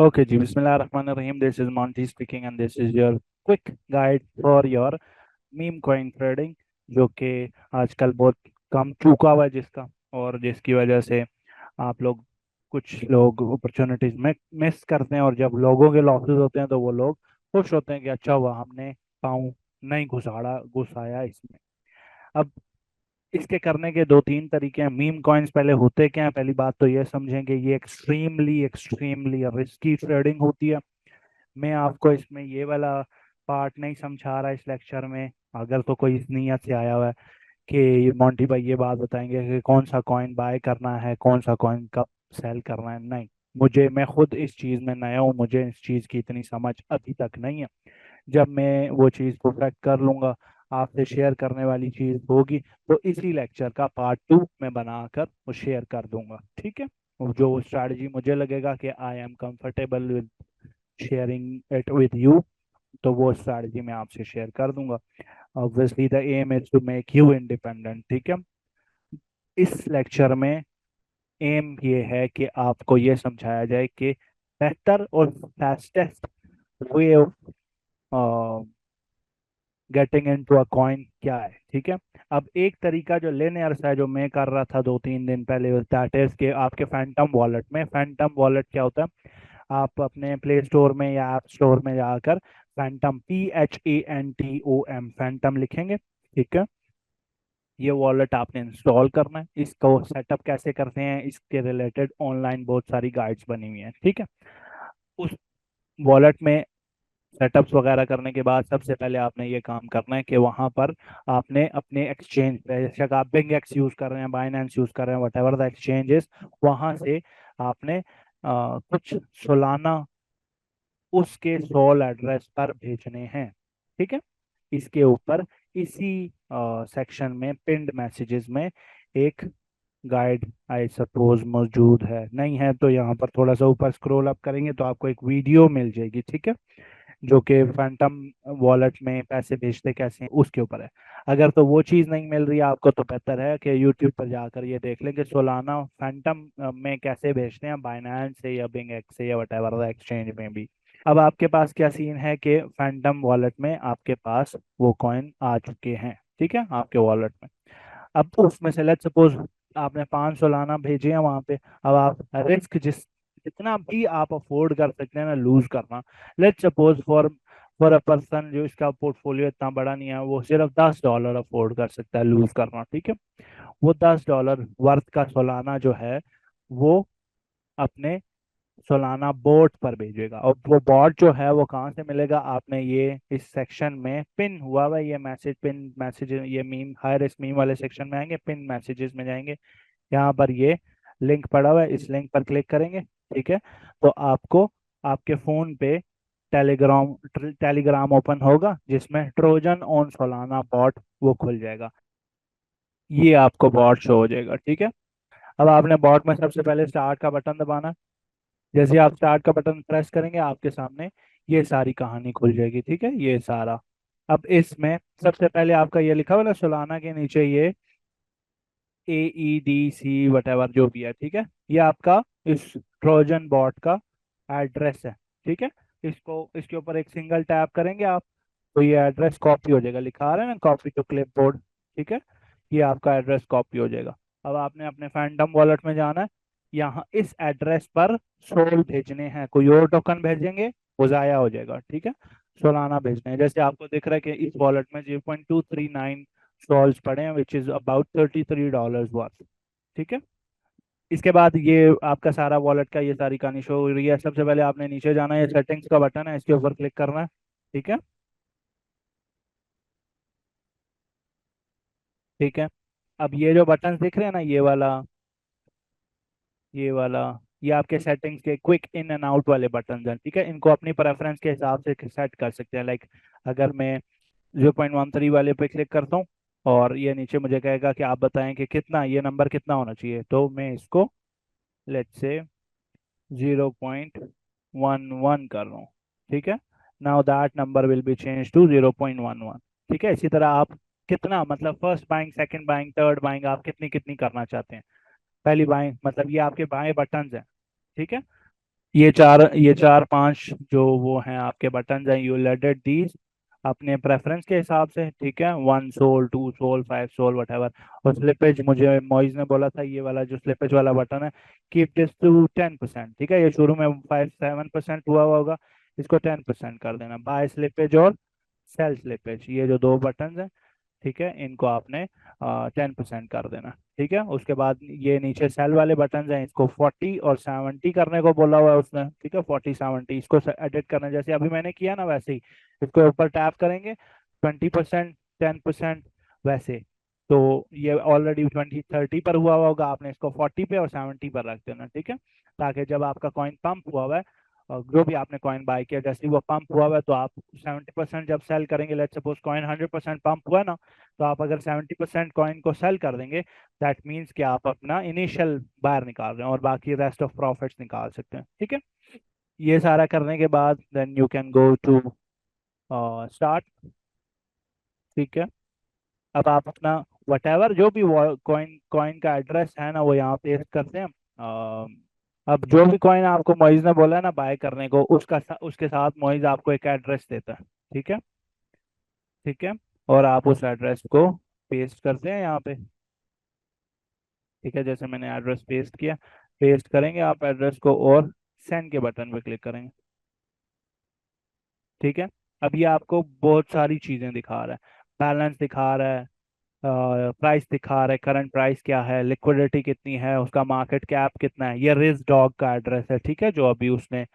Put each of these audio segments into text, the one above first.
Okay, जी बिस्मिल्लाहिर्रहमानिर्रहीम. This is Monty speaking and this is your quick guide for your meme coin trading, जो कि आजकल बहुत कम चुका हुआ है जिसका, और जिसकी वजह से आप लोग कुछ लोग अपॉर्चुनिटीज में मिस करते हैं, और जब लोगों के लॉसेस होते हैं तो वो लोग खुश होते हैं कि अच्छा हुआ हमने पाँव नहीं घुसाया इसमें. अब इसके करने के दो तीन तरीके हैं. मीम कॉइन्स पहले होते क्या है, पहली बात तो ये समझेंगे, ये एक्सट्रीमली एक्सट्रीमली रिस्की ट्रेडिंग होती है. मैं आपको इसमें ये वाला पार्ट नहीं समझा रहा इस लेक्चर में. अगर तो कोई इस नीयत से आया हुआ है कि मोंटी भाई ये बात बताएंगे कि कौन सा कॉइन बाय करना है, कौन सा कॉइन कब सेल करना है, नहीं. मैं खुद इस चीज़ में नया हूँ, मुझे इस चीज़ की इतनी समझ अभी तक नहीं है. जब मैं वो चीज़ परफेक्ट कर लूंगा, आपसे शेयर करने वाली चीज़ होगी, तो इसी लेक्चर का पार्ट 2 मैं बनाकर वो शेयर कर दूंगा. ठीक है. वो जो स्ट्रैटेजी मुझे लगेगा कि I am comfortable with sharing it with you, तो वो स्ट्रैटेजी मैं आपसे शेयर कर दूंगा. Obviously the aim is to make you independent. ठीक है. इस लेक्चर में एम ये है कि आपको ये समझाया जाए कि बेहतर और fastest way of getting into a coin क्या है. ठीक है. अब एक तरीका जो लिनियर्स है, जो मैं कर रहा था 2-3 दिन पहले, दैट इज कि आपके फैंटम वॉलेट में, फैंटम वॉलेट क्या होता है, आप अपने प्ले स्टोर में या ऐप स्टोर में जाकर फैंटम PHANTOM फैंटम लिखेंगे. ठीक है. ये वॉलेट आपने इंस्टॉल करना है. इसको सेटअप कैसे करते हैं, इसके रिलेटेड ऑनलाइन बहुत सारी गाइड्स बनी हुई हैं. ठीक है. उस वॉलेट में सेटअप्स वगैरह करने के बाद सबसे पहले आपने ये काम करना है कि वहां पर आपने अपने एक्सचेंज, बेशक आप बिंग एक्स यूज कर रहे हैं, बाइनेंस यूज कर रहे हैं, वट एवर द एक्सचेंजेस, वहां से आपने कुछ सालाना उसके सोल एड्रेस पर भेजने हैं. ठीक है. इसके ऊपर इसी सेक्शन में पिंड मैसेजेस में एक गाइड आई सपोज मौजूद है. नहीं है तो यहाँ पर थोड़ा सा ऊपर स्क्रॉल अप करेंगे तो आपको एक वीडियो मिल जाएगी. ठीक है. जो कि फैंटम वॉलेट में पैसे भेजते कैसे हैं उसके ऊपर है. अगर तो वो चीज़ नहीं मिल रही है आपको, तो बेहतर है कि यूट्यूब पर जाकर ये देख लें कि सोलाना फैंटम में कैसे भेजते हैं, बाइनेंस से या बिंग एक्स से या वट एवर द एक्सचेंज में भी. अब आपके पास क्या सीन है कि फैंटम वॉलेट में आपके पास वो कॉइन आ चुके हैं. ठीक है. आपके वॉलेट में अब तो उसमें से लेट्स सपोज आपने 500 लाना भेजे हैं वहां पे. अब आप रिस्क जितना भी आप अफोर्ड कर सकते हैं ना लूज करना, let's suppose for for a person जो इसका पोर्टफोलियो इतना बड़ा नहीं है, वो सिर्फ $10 अफोर्ड कर सकता है लूज करना. ठीक है. वो $10 वर्थ का सालाना जो है, वो अपने सोलाना बोट पर भेजेगा. और वो बॉट जो है वो कहाँ से मिलेगा, आपने ये इस सेक्शन में पिन हुआ हुआ है ये मैसेज, पिन मैसेज, ये मीम हाई रिस्क मीम वाले सेक्शन में आएंगे, पिन मैसेजेस में जाएंगे, यहाँ पर ये लिंक पड़ा हुआ है, इस लिंक पर क्लिक करेंगे. ठीक है. तो आपको आपके फोन पे टेलीग्राम टेलीग्राम ओपन होगा जिसमें ट्रोजन ऑन सोलाना बॉट वो खुल जाएगा. ये आपको बॉट शो हो जाएगा. ठीक है. अब आपने बॉट में सबसे पहले स्टार्ट का बटन दबाना है. जैसे आप स्टार्ट का बटन प्रेस करेंगे आपके सामने ये सारी कहानी खुल जाएगी. ठीक है. ये सारा. अब इसमें सबसे पहले आपका ये लिखा हुआ ना सोलाना के नीचे, ये AEDC वट एवर जो भी है. ठीक है. ये आपका इस ट्रोजन बॉट का एड्रेस है. ठीक है. इसको इसके ऊपर एक सिंगल टैप करेंगे आप, तो ये एड्रेस कॉपी हो जाएगा. लिखा आ रहा है ना कॉपी टू क्लिपबोर्ड. ठीक है. ये आपका एड्रेस कॉपी हो जाएगा. अब आपने अपने फैंटम वॉलेट में जाना है. यहाँ इस एड्रेस पर सोल भेजने हैं, कोई और टोकन भेजेंगे वो जाया हो जाएगा. ठीक है. सोलाना भेजने हैं. जैसे आपको दिख रहा है कि इस वॉलेट में 0.239 सोल्स पड़े हैं, विच इज अबाउट $33 वर्थ. ठीक है. इसके बाद ये आपका सारा वॉलेट का ये सारी कहानी शो हो रही है. सबसे पहले आपने नीचे जाना है, ये सेटिंग्स का बटन है, इसके ऊपर क्लिक करना है. ठीक है. ठीक है. अब ये जो बटन दिख रहे हैं ना, ये वाला ये आपके सेटिंग्स के क्विक इन एंड आउट वाले बटन हैं. ठीक है. इनको अपनी प्रेफरेंस के हिसाब से सेट कर सकते हैं. लाइक अगर मैं 0.13 वाले पे क्लिक करता हूँ और ये नीचे मुझे कहेगा कि आप बताएं कि कितना, ये नंबर कितना होना चाहिए, तो मैं इसको लेट्स से 0.11 कर रहा हूँ. ठीक है. Now that number will be change to 0.11. ठीक है. इसी तरह आप कितना, मतलब first buying, second buying, third buying, आप कितनी कितनी करना चाहते हैं. पहली बाइंग मतलब ये आपके बाएं बटन हैं. ठीक है. ये चार पांच जो वो हैं आपके बटन हैं, यू एडिट दीज अपने प्रेफरेंस के हिसाब से, ठीक है, 1 SOL, 2 SOL, 5 SOL, whatever. और स्लिपेज मुझे मॉइज ने बोला था, ये वाला जो स्लिपेज वाला बटन है, कीप दिस टू 10%, ठीक है। ये शुरू में 5-7% हुआ हुआ होगा, इसको 10% कर देना। बाय स्लिपेज और सेल स्लिपेज, ये जो दो बटन हैं, ठीक है, इनको आपने 10% कर देना, ठीक है। उसके बाद ये नीचे सेल वाले बटन हैं, इसको 40 और 70 करने को बोला हुआ है उसने, ठीक है। 40-70 इसको एडिट करना, जैसे अभी मैंने किया ना वैसे ही इसको ऊपर टैप करेंगे, 20%, 10%, वैसे। तो ये ऑलरेडी 20-30 पर हुआ हुआ होगा, आपने इसको 40 पे और 70 पर रख देना, ठीक है। ताकि जब आपका कॉइन पंप हुआ हुआ है, और जो भी आपने कॉइन बाय किया, जैसे ही वो पंप हुआ हुआ है, तो आप 70% जब सेल करेंगे, लेट्स सपोज कॉइन 100% पंप हुआ है ना, तो आप अगर 70% कॉइन को सेल कर देंगे, दैट मीन्स कि आप अपना इनिशियल बाहर निकाल रहे हैं और बाकी रेस्ट ऑफ प्रॉफिट्स निकाल सकते हैं, ठीक है। ये सारा करने के बाद then you can go to start, ठीक है। अब आप अपना वटेवर जो भी कॉइन कॉइन का एड्रेस है ना, वो यहाँ पेस्ट करते हैं। अब जो भी कॉइन आपको मोइज ने बोला है ना बाय करने को, उसके साथ मोइज आपको एक एड्रेस देता है, ठीक है, ठीक है। और आप उस एड्रेस को पेस्ट करते हैं यहाँ पे, ठीक है। जैसे मैंने एड्रेस पेस्ट किया, पेस्ट करेंगे आप एड्रेस को और सेंड के बटन पे क्लिक करेंगे, ठीक है। अब ये आपको बहुत सारी चीज़ें दिखा रहा है, बैलेंस दिखा रहा है, प्राइस दिखा रहा है, करंट प्राइस क्या है, लिक्विडिटी कितनी है, उसका मार्केट कैप कितना है। ये रिज डॉग का एड्रेस है, ठीक है, जो अभी उसने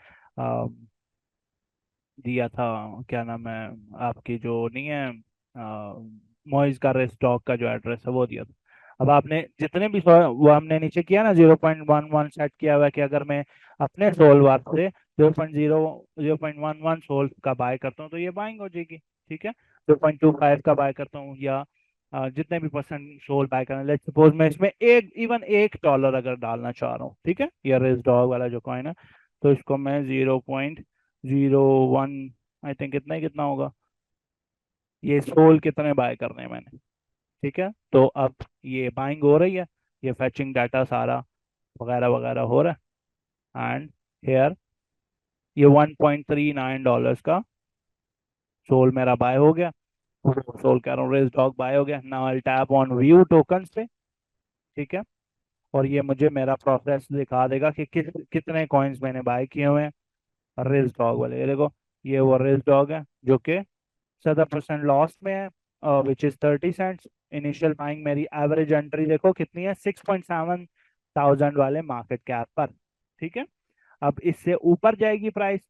दिया था, क्या नाम है, आपकी जो नहीं है, मॉइस का रेस्टॉक का जो एड्रेस है वो दिया था। अब आपने जितने भी वो हमने नीचे किया ना, 0.11 सेट किया हुआ है कि अगर मैं अपने सोल वार से 0.11 सोल का बाय करता हूँ तो ये बाइंग हो जाएगी, ठीक है। 0.25 का बाय करता हूँ, या जितने भी परसेंट सोल बाय करना, लेट्स सपोज मैं इसमें $1 अगर डालना चाह रहा हूँ, ठीक है, ये रेस डॉग वाला जो कॉइन है, तो इसको मैं 0.01, आई थिंक इतना ही कितना होगा, ये सोल कितने बाय करने हैं मैंने, ठीक है। तो अब ये बाइंग हो रही है, ये फैचिंग डाटा सारा वगैरह वगैरह हो रहा है, एंड हेयर ये $1.39 का सोल मेरा बाय हो गया, सोल कह रहा हूँ, रेस डॉग बाय हो गया। Now I tap on view tokens पे, ठीक है। और ये मुझे मेरा प्रोसेस दिखा देगा कि कितने कॉइन्स मैंने बाय किए हुए हैं रेस डॉग वाले। ये देखो, ये वो रेस डॉग है जो कि 70% लॉस में है, which is 30 cents. Initial buying मेरी एवरेज एंट्री देखो कितनी है, 6.7 थाउजेंड वाले मार्केट कैप पर, ठीक है। अब इससे ऊपर जाएगी प्राइस,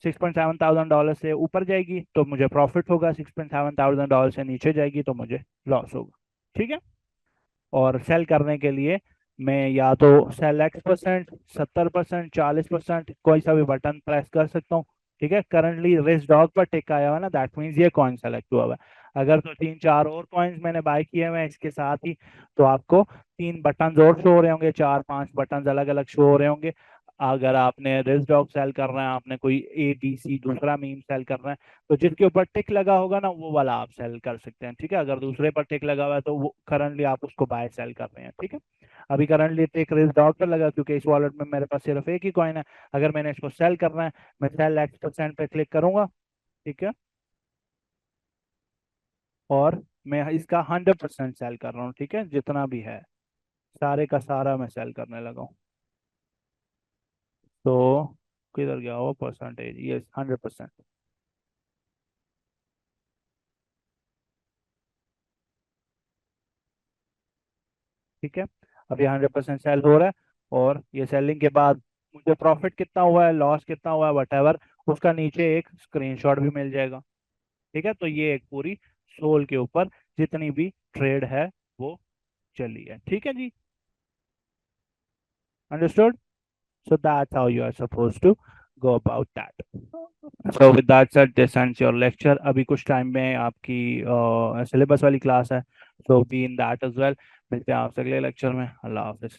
$6.7 थाउजेंड से ऊपर जाएगी तो मुझे प्रॉफिट होगा, $6.7 थाउजेंड से नीचे जाएगी तो मुझे लॉस होगा, ठीक है। और सेल करने के लिए मैं या तो सेल X%, 70%, 40%, कोई सा भी बटन प्रेस कर सकता हूँ, ठीक है। करंटली रेस डॉग पर टिक आया हुआ है ना, दैट मीन्स ये कॉइन सेलेक्ट हुआ हुआ है। अगर तो 3-4 और कॉइन्स मैंने बाय किए हुए हैं इसके साथ ही, तो आपको 3 बटन और शो हो रहे होंगे, 4-5 बटन अलग अलग शो हो रहे होंगे। अगर आपने रेस डॉग सेल करना है, आपने कोई ABC दूसरा मीम सेल करना है, तो जिसके ऊपर टिक लगा होगा ना, वो वाला आप सेल कर सकते हैं, ठीक है। अगर दूसरे पर टिक लगा हुआ है तो वो करंटली आप उसको बाय सेल कर रहे हैं, ठीक है। अभी करंटली टिक रेस डॉट पर लगा क्योंकि इस वॉलेट में मेरे पास सिर्फ एक ही कॉइन है। अगर मैंने इसको सेल करना है, मैं सेल X% पे क्लिक करूंगा, ठीक है। और मैं इसका 100% सेल कर रहा हूँ, ठीक है, जितना भी है सारे का सारा मैं सेल करने लगा हूँ। तो किधर गया वो परसेंटेज, ये 100%, ठीक है। अब ये 100% सेल हो रहा है, और ये सेलिंग के बाद मुझे प्रॉफिट कितना हुआ है, लॉस कितना हुआ है, वट उसका नीचे एक स्क्रीनशॉट भी मिल जाएगा, ठीक है। तो ये एक पूरी सोल के ऊपर जितनी भी ट्रेड है वो चली है, ठीक है जी। Understood. So that's how you are suppose to go about that. So with that said this ends your lecture. अभी कुछ टाइम में आपकी सिलेबस वाली क्लास है, so be in that as well. मिलते हैं आपसे अगले लेक्चर में। अल्लाह हाफिज।